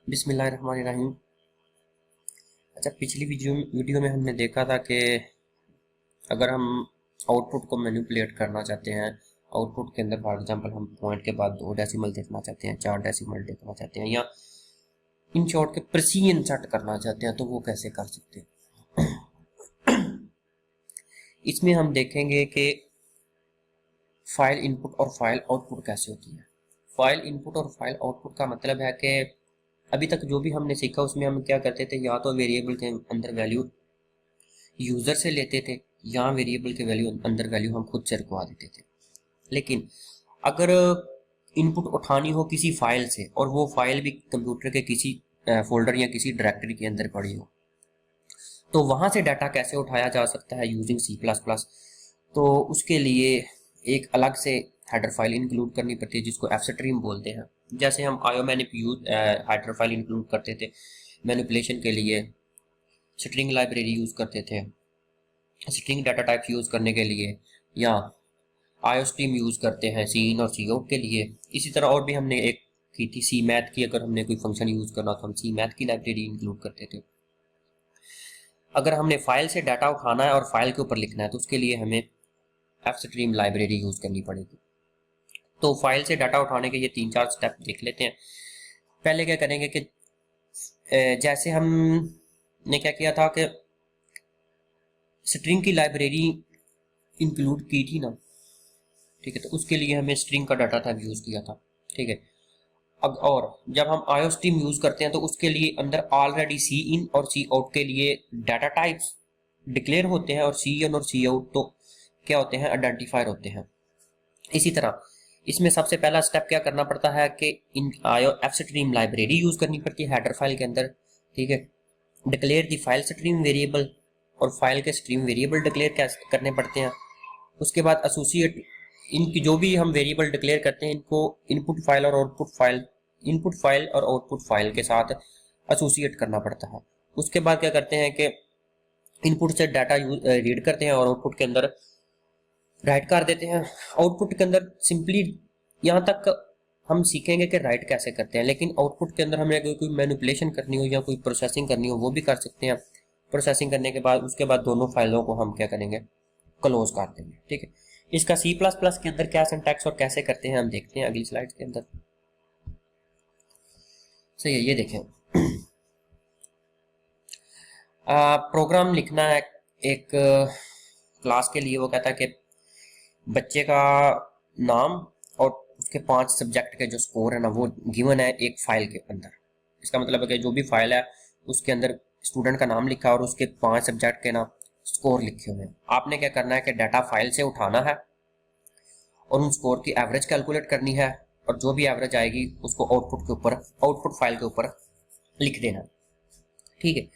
बिस्मिल्लाहिर्रहमानिर्रहीम। अच्छा, पिछली वीडियो में हमने देखा था कि अगर हम आउटपुट को मैनिपुलेट करना चाहते हैं, आउटपुट के अंदर फॉर एग्जांपल हम पॉइंट के बाद 2 डेसिमल देखना चाहते हैं, 4 डेसिमल देखना चाहते हैं, या इन शॉर्ट के प्रिसीजन सेट करना चाहते हैं, तो वो कैसे कर सकते हैं। इसमें हम देखेंगे कि फाइल इनपुट और फाइल आउटपुट कैसे होती है। फाइल इनपुट और फाइल आउटपुट का मतलब है कि अभी तक जो भी हमने सीखा उसमें हम क्या करते थे, या तो वेरिएबल के अंदर वैल्यू यूज़र से लेते थे, या वेरिएबल के वैल्यू अंदर वैल्यू हम खुद से रखवा देते थे। लेकिन अगर इनपुट उठानी हो किसी फाइल से और वो फाइल भी कंप्यूटर के किसी फोल्डर या किसी डायरेक्टरी के अंदर पड़ी हो, तो वहाँ से डाटा कैसे उठाया जा सकता है यूजिंग C++। तो उसके लिए एक अलग से हेडर फाइल इंक्लूड करनी पड़ती है जिसको एफस्ट्रीम बोलते हैं। जैसे हम आयो हेडर फाइल इंक्लूड करते थे मैनिपुलेशन के लिए, स्ट्रिंग लाइब्रेरी यूज़ करते थे स्ट्रिंग डाटा टाइप यूज़ करने के लिए, या आयोस्ट्रीम यूज़ करते हैं सी इन और सी आउट के लिए। इसी तरह और भी हमने एक की थी सी मैथ की, अगर हमने कोई फंक्शन यूज़ करना तो हम सी मैथ की लाइब्रेरी इंक्लूड करते थे। अगर हमने फाइल से डाटा उठाना है और फाइल के ऊपर लिखना है तो उसके लिए हमें एफस्ट्रीम लाइब्रेरी यूज़ करनी पड़ेगी। तो फाइल से डाटा उठाने के ये 3-4 स्टेप देख लेते हैं। पहले क्या करेंगे कि जैसे हमने क्या किया था कि स्ट्रिंग की लाइब्रेरी इंक्लूड की थी ना, ठीक है, तो उसके लिए हमें स्ट्रिंग का डाटा टाइप यूज़ किया था, ठीक है। अब और जब हम आयोस्ट्रीम यूज़ करते हैं तो उसके लिए अंदर ऑलरेडी सी इन और सी आउट के लिए डाटा टाइप्स डिक्लेयर होते हैं, और सी इन और सी आउट तो क्या होते हैं, आइडेंटिफायर होते हैं। इसी तरह इसमें सबसे पहला स्टेप क्या करना पड़ता है कि इन आयो एफस्ट्रीम लाइब्रेरी यूज़ करनी पड़ती है हेडर फाइल के अंदर, ठीक है। डिक्लेयर दी फाइल स्ट्रीम वेरिएबल, और फाइल के स्ट्रीम वेरिएबल डिक्लेयर करने पड़ते हैं। उसके बाद एसोसिएट इनकी जो भी हम वेरिएबल डिक्लेयर करते हैं इनको इनपुट फाइल और आउटपुट फाइल के साथ एसोसिएट करना पड़ता है। उसके बाद क्या करते हैं कि इनपुट से डाटा रीड करते हैं और आउटपुट के अंदर राइट कर देते हैं। आउटपुट के अंदर सिंपली यहाँ तक हम सीखेंगे कि राइट कैसे करते हैं, लेकिन आउटपुट के अंदर हमें अगर कोई मैनिपुलेशन करनी हो या कोई प्रोसेसिंग करनी हो वो भी कर सकते हैं। प्रोसेसिंग करने के बाद उसके बाद दोनों फाइलों को हम क्या करेंगे, क्लोज कर देंगे, ठीक है। इसका C++ के अंदर क्या सिंटैक्स और कैसे करते हैं हम देखते हैं अगली स्लाइड के अंदर। सही है, ये देखें। प्रोग्राम लिखना है एक क्लास के लिए। वो कहता है कि बच्चे का नाम और उसके 5 सब्जेक्ट के जो स्कोर है ना वो गिवन है एक फाइल के अंदर। इसका मतलब है कि जो भी फाइल है उसके अंदर स्टूडेंट का नाम लिखा और उसके 5 सब्जेक्ट के ना स्कोर लिखे हुए हैं। आपने क्या करना है कि डाटा फाइल से उठाना है और उन स्कोर की एवरेज कैलकुलेट करनी है, और जो भी एवरेज आएगी उसको आउटपुट फाइल के ऊपर लिख देना, ठीक है।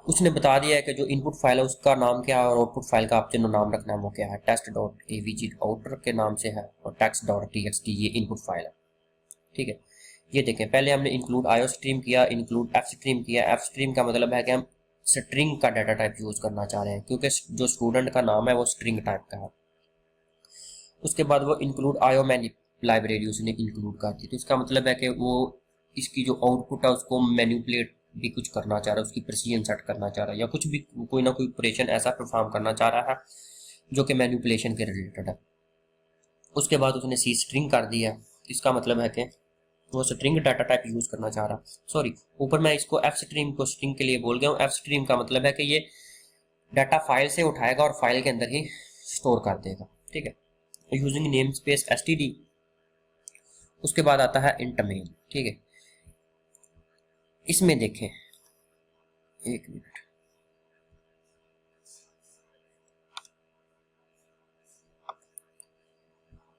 उसने बता दिया है कि जो इनपुट फाइल है उसका नाम क्या है और आउटपुट फाइल का आप जो नाम रखना है वो क्या है। test.avg आउटर के नाम से है और text.txt ये इनपुट फाइल है, ठीक है। ये देखें, पहले हमने इंक्लूड आयो स्ट्रीम किया, इंक्लूड एफ स्ट्रीम किया। एफ स्ट्रीम का मतलब है कि हम स्ट्रिंग का डाटा टाइप यूज करना चाह रहे हैं क्योंकि जो स्टूडेंट का नाम है वो स्ट्रिंग टाइप का है। उसके बाद वो इंक्लूड आयो लाइब्रेरी उसने इंक्लूड कर दी, तो इसका मतलब है कि वो इसकी जो आउटपुट है उसको मैनिपुलेट भी कुछ करना चाह रहा है, उसकी प्रिसीजन सेट करना चाह रहा है, या कुछ भी कोई ना कोई ऑपरेशन ऐसा परफॉर्म करना चाह रहा है जो कि मैनिपुलेशन के रिलेटेड है। उसके बाद उसने सी स्ट्रिंग कर दिया, इसका मतलब है कि वो स्ट्रिंग डाटा टाइप यूज करना चाह रहा। सॉरी, ऊपर मैं इसको एफ स्ट्रीम को स्ट्रिंग के लिए बोल गया हूँ। एफ स्ट्रीम का मतलब है कि ये डाटा फाइल से उठाएगा और फाइल के अंदर ही स्टोर कर देगा, ठीक है, यूजिंग नेम स्पेस std। उसके बाद आता है इंट मेन, ठीक है। इसमें देखें, एक मिनट,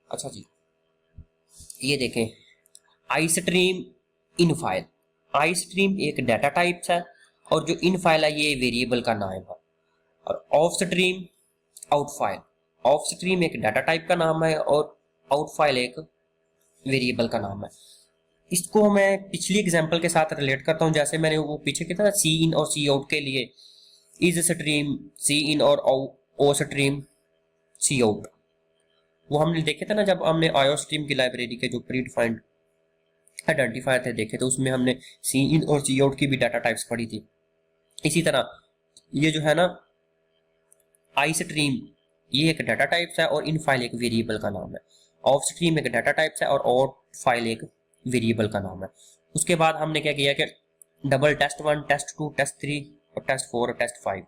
अच्छा जी, ये देखें I stream in file. I stream एक डाटा टाइप है और जो इन फाइल है ये वेरिएबल का नाम है। और of stream out file, of stream एक डाटा टाइप का नाम है और आउट फाइल एक वेरिएबल का नाम है। इसको मैं पिछली एग्जांपल के साथ रिलेट करता हूं, जैसे मैंने वो पीछे किया था सी इन और सी आउट के लिए इज स्ट्रीम सी इन और ओ स्ट्रीम सी आउट। वो हमने देखे थे ना जब हमने आयो स्ट्रीम की लाइब्रेरी के जो प्री डिफाइंड आइडेंटिफायर थे देखे, तो उसमें हमने सी इन और सी आउट की भी डाटा टाइप्स पढ़ी थी। इसी तरह ये जो है ना आई स्ट्रीम, ये एक डाटा टाइप्स है और इन फाइल एक वेरिएबल का नाम है। ऑफ स्ट्रीम एक डाटा टाइप्स है और आउट फाइल एक वेरिएबल का नाम है। उसके बाद हमने क्या किया कि डबल टेस्ट1, टेस्ट2, टेस्ट3 और टेस्ट4 और टेस्ट5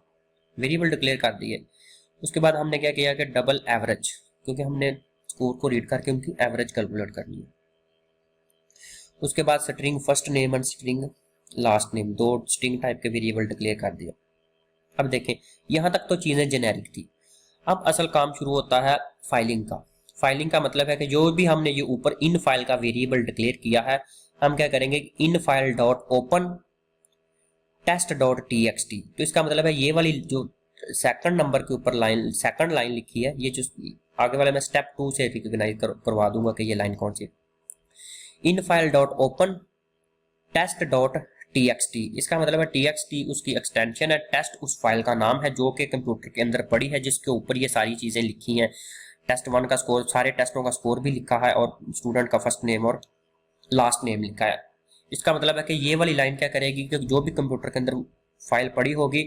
वेरिएबल डिक्लेयर कर दिए। उसके बाद हमने क्या किया कि डबल एवरेज, क्योंकि हमने स्कोर को रीड करके उनकी एवरेज कैलकुलेट करनी है। उसके बाद string first name and string last name, दो स्ट्रिंग टाइप के वेरिएबल डिक्लेयर कर दिया। अब देखें यहाँ तक तो चीज़ें जेनेरिक थी। अब असल काम शुरू होता है फाइलिंग का। फाइलिंग का मतलब है कि जो भी हमने ये ऊपर इन फाइल का वेरिएबल डिक्लेयर किया है, हम क्या करेंगे, in file dot open test dot T तो इसका मतलब है ये वाली जो सेकंड नंबर के ऊपर लाइन, सेकंड लाइन लिखी है, ये जो आगे वाले मैं स्टेप 2 से रिकॉग्नाइज करवा दूंगा कि ये लाइन कौन सी है। In file dot open test dot T इसका मतलब है टी उसकी एक्सटेंशन है, टेस्ट उस फाइल का नाम है जो कि कंप्यूटर के अंदर पड़ी है, जिसके ऊपर ये सारी चीज़ें लिखी हैं। टेस्ट1 का स्कोर, सारे टेस्टों का स्कोर भी लिखा है और स्टूडेंट का फर्स्ट नेम और लास्ट नेम लिखा है। इसका मतलब है कि ये वाली लाइन क्या करेगी कि जो भी कंप्यूटर के अंदर फाइल पड़ी होगी,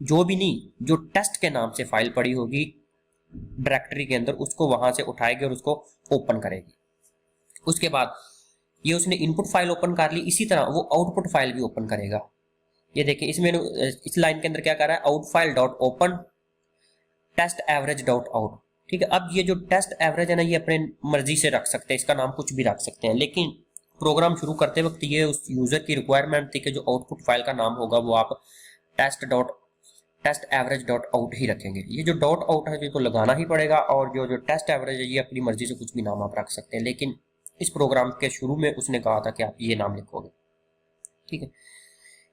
जो भी नहीं, जो टेस्ट के नाम से फाइल पड़ी होगी डायरेक्टरी के अंदर, उसको वहां से उठाएगी और उसको ओपन करेगी। उसके बाद ये उसने इनपुट फाइल ओपन कर ली, इसी तरह वो आउटपुट फाइल भी ओपन करेगा। ये देखिए इसमें इस लाइन के अंदर क्या कर रहा है, out file dot open test average dot out. ठीक है, अब ये जो टेस्ट एवरेज है ना, ये अपने मर्जी से रख सकते हैं, इसका नाम कुछ भी रख सकते हैं, लेकिन प्रोग्राम शुरू करते वक्त ये उस यूजर की रिक्वायरमेंट थी कि जो आउटपुट फाइल का नाम होगा वो आप टेस्ट एवरेज डॉट आउट ही रखेंगे। ये जो डॉट आउट है ये तो लगाना ही पड़ेगा, और जो टेस्ट एवरेज है ये अपनी मर्जी से कुछ भी नाम आप रख सकते हैं, लेकिन इस प्रोग्राम के शुरू में उसने कहा था कि आप ये नाम लिखोगे। ठीक है,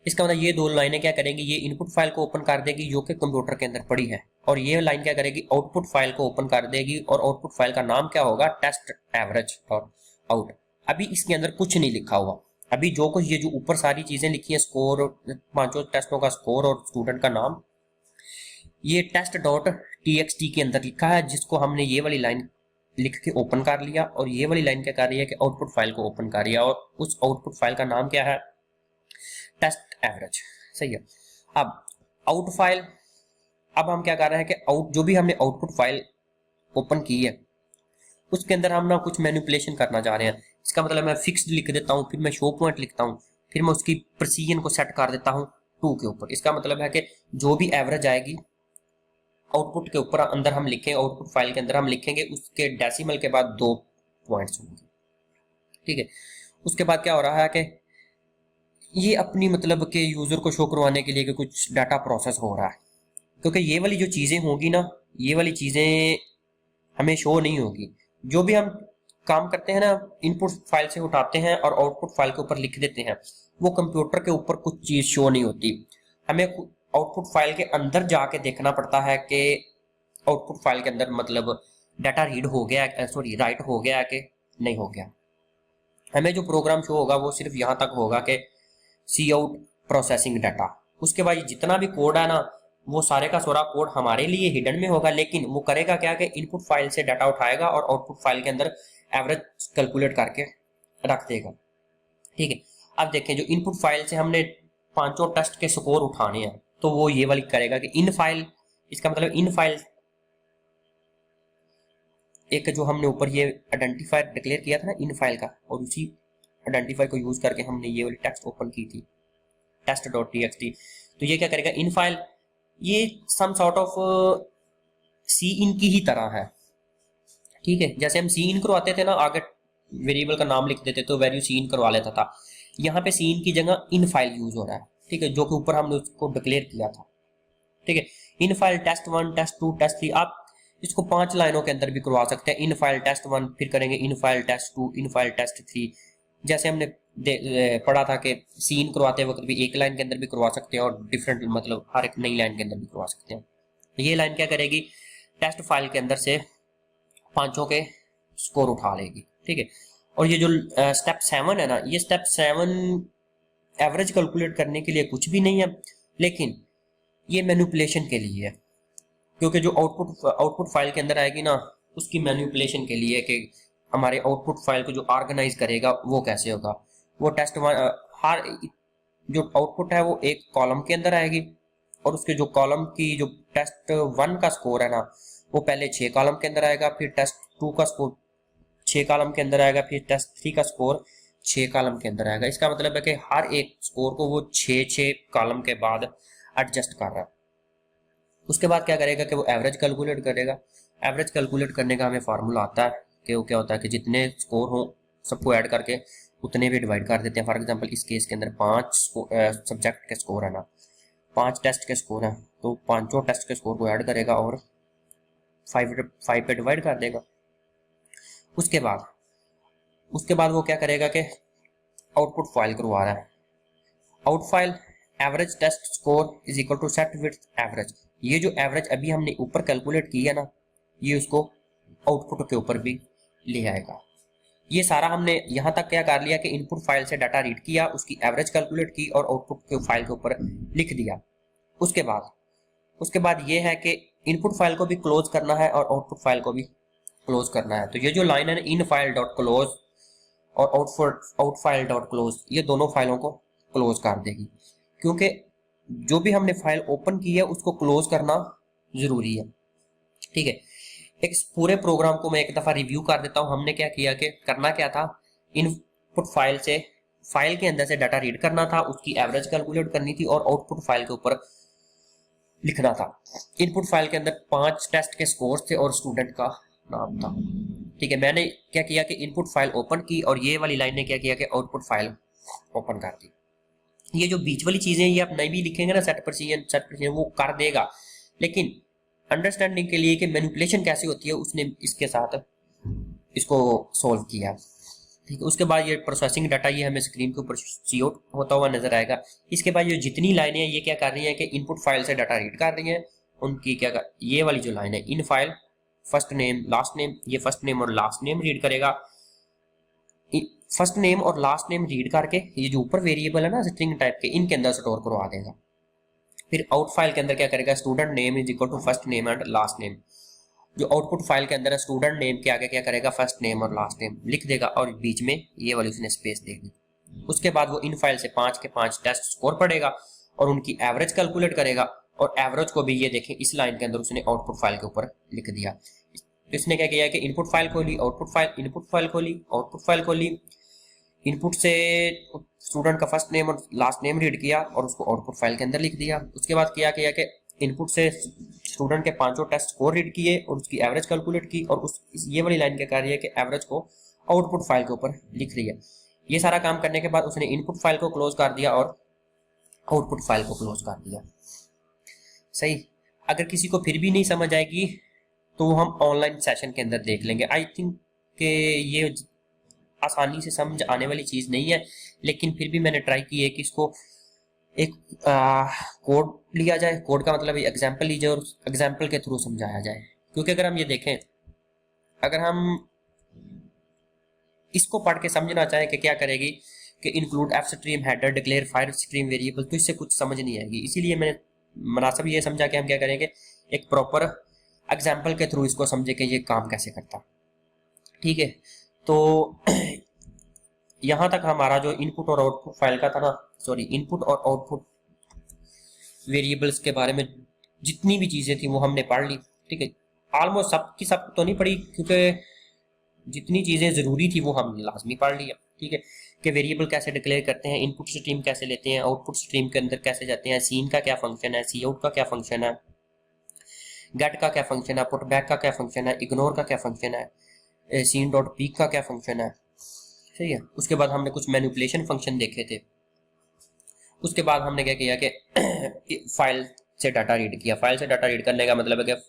इसका मतलब ये दो लाइनें क्या करेंगी, ये इनपुट फाइल को ओपन कर देगी जो कि कंप्यूटर के अंदर पड़ी है, और ये लाइन क्या करेगी, आउटपुट फाइल को ओपन कर देगी, और आउटपुट फाइल का नाम क्या होगा, टेस्ट एवरेज डॉट आउट। अभी इसके अंदर कुछ नहीं लिखा हुआ, अभी जो कुछ ये जो ऊपर सारी चीजें लिखी है, स्कोर, पांचों टेस्टों का स्कोर और स्टूडेंट का नाम, ये टेस्ट डॉट टी के अंदर लिखा है, जिसको हमने ये वाली लाइन लिख के ओपन कर लिया, और ये वाली लाइन क्या कर रही है कि आउटपुट फाइल को ओपन कर रही है, और उस आउटपुट फाइल का नाम क्या है, टेस्ट एवरेज। सही है। अब आउट फाइल, अब हम क्या कर रहे हैं कि आउट, जो भी हमने आउटपुट फाइल ओपन की है उसके अंदर हम ना कुछ मैनिपुलेशन करना चाह रहे हैं। इसका मतलब मैं फिक्स्ड लिख देता हूँ, फिर मैं शो पॉइंट लिखता हूँ, फिर मैं उसकी प्रिसीजन को सेट कर देता हूँ 2 के ऊपर। इसका मतलब है कि जो भी एवरेज आएगी आउटपुट के ऊपर अंदर हम लिखें, आउटपुट फाइल के अंदर हम लिखेंगे, उसके डेसिमल के बाद 2 पॉइंट्स होंगे। ठीक है, उसके बाद क्या हो रहा है कि ये अपनी मतलब के यूजर को शो करवाने के लिए कि कुछ डाटा प्रोसेस हो रहा है, क्योंकि ये वाली जो चीजें होंगी ना, ये वाली चीजें हमें शो नहीं होगी। जो भी हम काम करते हैं ना, इनपुट फाइल से उठाते हैं और आउटपुट फाइल के ऊपर लिख देते हैं, वो कंप्यूटर के ऊपर कुछ चीज शो नहीं होती। हमें आउटपुट फाइल के अंदर जाके देखना पड़ता है कि आउटपुट फाइल के अंदर मतलब डाटा रीड हो गया, सॉरी राइट हो गया कि नहीं हो गया। हमें जो प्रोग्राम शो होगा वो सिर्फ यहाँ तक होगा कि सी आउट प्रोसेसिंग डाटा। उसके बाद जितना भी कोड है ना, वो सारे का सारा कोड हमारे लिए हिडन में होगा, लेकिन वो करेगा क्या कि इनपुट फाइल से डाटा उठाएगा और आउटपुट फाइल के अंदर एवरेज कैलकुलेट करके रख देगा। ठीक है, अब देखें जो इनपुट फाइल से हमने पांचों टेस्ट के स्कोर उठाने हैं, तो वो ये वाली करेगा कि इन फाइल, इसका मतलब इन फाइल एक जो हमने ऊपर ये आइडेंटिफायर डिक्लेयर किया था ना इन फाइल का, और उसी आइडेंटिफायर को यूज करके हमने ये वाली टेक्स्ट ओपन की थी टेस्ट डॉट टी। तो ये क्या करेगा, इन फाइल, ये सम सॉर्ट ऑफ सी इन की ही तरह है। ठीक है, जैसे हम सी इन करवाते थे ना, आगे वेरिएबल का नाम लिख देते तो वैल्यू सी इन करवा लेता था, यहाँ पे सी इन की जगह इन फाइल यूज हो रहा है। ठीक है, जो कि ऊपर हमने उसको डिक्लेयर किया था। ठीक है, इन फाइल टेस्ट1, टेस्ट2, टेस्ट3, आप इसको 5 लाइनों के अंदर भी करवा सकते हैं। इन फाइल टेस्ट1, फिर करेंगे in file test two, in file test three. जैसे हमने पढ़ा था कि सीन करवाते वक्त भी एक लाइन के अंदर भी करवा सकते हैं और डिफरेंट मतलब हर एक नई लाइन के अंदर भी करवा सकते हैं। ये लाइन क्या करेगी, टेस्ट फाइल के अंदर से पांचों के स्कोर उठा लेगी। ठीक है, और ये जो स्टेप 7 है ना, ये स्टेप 7 एवरेज कैलकुलेट करने के लिए कुछ भी नहीं है, लेकिन ये मैनिपुलेशन के लिए है, क्योंकि जो आउटपुट फाइल के अंदर आएगी ना, उसकी मैनिपुलेशन के लिए कि हमारे आउटपुट फाइल को जो ऑर्गेनाइज करेगा वो कैसे होगा। वो टेस्ट वन, हर जो आउटपुट है वो एक कॉलम के अंदर आएगी, और उसके जो कॉलम की जो टेस्ट 1 का स्कोर है ना, वो पहले 6 कॉलम के अंदर आएगा, फिर टेस्ट 2 का स्कोर 6 कॉलम के अंदर आएगा, फिर टेस्ट 3 का स्कोर 6 कॉलम के अंदर आएगा। इसका मतलब है कि हर एक स्कोर को वो 6 कॉलम के बाद एडजस्ट कर रहा है। उसके बाद क्या करेगा कि वो एवरेज कैलकुलेट करेगा। एवरेज कैलकुलेट करने का हमें फार्मूला आता है कि वो क्या होता है कि जितने स्कोर हो सबको ऐड करके उतने भी डिवाइड कर देते हैं। फॉर एग्जांपल इस केस के अंदर 5 सब्जेक्ट के स्कोर है ना, 5 टेस्ट के स्कोर हैं, तो पांचों टेस्ट के स्कोर को ऐड करेगा और 5 पे डिवाइड कर देगा। उसके बाद वो क्या करेगा कि आउटपुट फाइल करवा रहा है। Out file average test score is equal to set with average. ये जो एवरेज अभी हमने ऊपर कैलकुलेट की है ना, ये उसको आउटपुट के ऊपर भी ले आएगा। ये सारा हमने यहाँ तक क्या कर लिया कि इनपुट फाइल से डाटा रीड किया, उसकी एवरेज कैलकुलेट की और आउटपुट के फाइल के ऊपर लिख दिया। उसके बाद ये है कि इनपुट फाइल को भी क्लोज करना है और आउटपुट फाइल को भी क्लोज करना है। तो ये जो लाइन है इन फाइल डॉट क्लोज और आउट फाइल डॉट क्लोज, ये दोनों फाइलों को क्लोज कर देगी, क्योंकि जो भी हमने फाइल ओपन की है उसको क्लोज करना जरूरी है। ठीक है, एक पूरे प्रोग्राम को मैं एक दफा रिव्यू कर देता हूं। हमने क्या किया कि करना क्या था, इनपुट फाइल से फाइल के अंदर से डाटा रीड करना था, उसकी एवरेज कैलकुलेट करनी थी और आउटपुट फाइल के ऊपर लिखना था। इनपुट फाइल के अंदर 5 टेस्ट के स्कोर थे और स्टूडेंट का नाम था। ठीक है, मैंने क्या किया कि इनपुट फाइल ओपन की और ये वाली लाइन ने क्या किया कि आउटपुट फाइल ओपन कर दी। ये जो बीच वाली चीजें ये आप नहीं भी लिखेंगे ना, सेट प्रोसीजर वो कर देगा, लेकिन अंडरस्टैंडिंग के लिए कि मैनिपुलेशन कैसे होती है उसने इसके साथ इसको सोल्व किया। ठीक है, उसके बाद ये प्रोसेसिंग डाटा ये हमें स्क्रीन के ऊपर सीआउट होता हुआ नजर आएगा। इसके बाद ये जितनी लाइनें हैं ये क्या कर रही हैं कि इनपुट फाइल से डाटा रीड कर रही हैं, उनकी क्या कर, ये वाली जो लाइन है in file first name last name, ये फर्स्ट नेम और लास्ट नेम रीड करेगा। फर्स्ट नेम और लास्ट नेम रीड करके ये जो ऊपर वेरिएबल है ना स्ट्रिंग टाइप के, इनके अंदर स्टोर करवा देगा। फिर आउट फाइल के अंदर क्या करेगा, student name is equal to first name and last name. जो आउटपुट फाइल के अंदर है स्टूडेंट नेम के आगे क्या करेगा, फर्स्ट नेम और लास्ट नेम लिख देगा और बीच में ये वाली उसने स्पेस देगी। उसके बाद वो इन फाइल से 5 के 5 टेस्ट स्कोर पढ़ेगा और उनकी एवरेज कैलकुलेट करेगा, और एवरेज को भी ये देखें इस लाइन के अंदर उसने आउटपुट फाइल के ऊपर लिख दिया। तो इसने क्या किया कि इनपुट फाइल खोली, आउटपुट फाइल, इनपुट फाइल खोली, आउटपुट फाइल खोली, इनपुट से स्टूडेंट का फर्स्ट नेम और लास्ट नेम रीड किया और उसको आउटपुट फाइल के अंदर लिख दिया। उसके बाद किया कि इनपुट से स्टूडेंट के 5 टेस्ट स्कोर रीड किए और उसकी एवरेज कैलकुलेट की, और उस ये वाली लाइन क्या कर रही है कि एवरेज को आउटपुट फाइल के ऊपर लिख रही है। ये सारा काम करने के बाद उसने इनपुट फाइल को क्लोज कर दिया और आउटपुट फाइल को क्लोज कर दिया। सही, अगर किसी को फिर भी नहीं समझ आएगी तो हम ऑनलाइन सेशन के अंदर देख लेंगे। आई थिंक कि ये आसानी से समझ आने वाली चीज़ नहीं है, लेकिन फिर भी मैंने ट्राई की है कि इसको एक कोड लिया जाए। कोड का मतलब एग्जाम्पल लीजिए और एग्जाम्पल के थ्रू समझाया जाए। क्योंकि अगर हम ये देखें, अगर हम इसको पढ़ के समझना चाहें कि क्या करेगी कि include F stream header declare fire stream variable, तो इससे कुछ समझ नहीं आएगी। इसीलिए मैंने मुनासिब ये समझा कि हम क्या करेंगे, एक प्रॉपर एग्जाम्पल के थ्रू इसको समझे कि ये काम कैसे करता। ठीक है, तो यहाँ तक हमारा जो इनपुट और आउटपुट फाइल का था ना, सॉरी इनपुट और आउटपुट वेरिएबल्स के बारे में जितनी भी चीज़ें थी वो हमने पढ़ ली। ठीक है, ऑलमोस्ट सब की सब तो नहीं पढ़ी, क्योंकि जितनी चीज़ें ज़रूरी थी वो हमने लाजमी पढ़ लिया। ठीक है, कि वेरिएबल कैसे डिक्लेयर करते हैं, इनपुट स्ट्रीम कैसे लेते हैं, आउटपुट स्ट्रीम के अंदर कैसे जाते हैं, सीन का क्या फंक्शन है, सी आउट का क्या फंक्शन है, गेट का क्या फंक्शन है, पुट बैक का क्या फंक्शन है, इग्नोर का क्या फंक्शन है, सीन डॉट पीक का क्या फंक्शन है। सही है, उसके बाद हमने कुछ मैनिपुलेशन फंक्शन देखे थे। उसके बाद हमने क्या किया कि फाइल से डाटा रीड किया। फाइल से डाटा रीड करने का मतलब है कि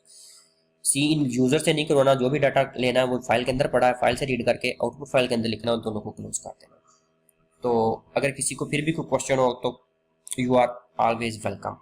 सीन यूजर से नहीं करवाना, जो भी डाटा लेना है वो फाइल के अंदर पड़ा है, फाइल से रीड करके आउटपुट फाइल के अंदर लिखना, उन दोनों को क्लोज कर देना। तो अगर किसी को फिर भी कोई क्वेश्चन हो तो यू आर ऑलवेज वेलकम।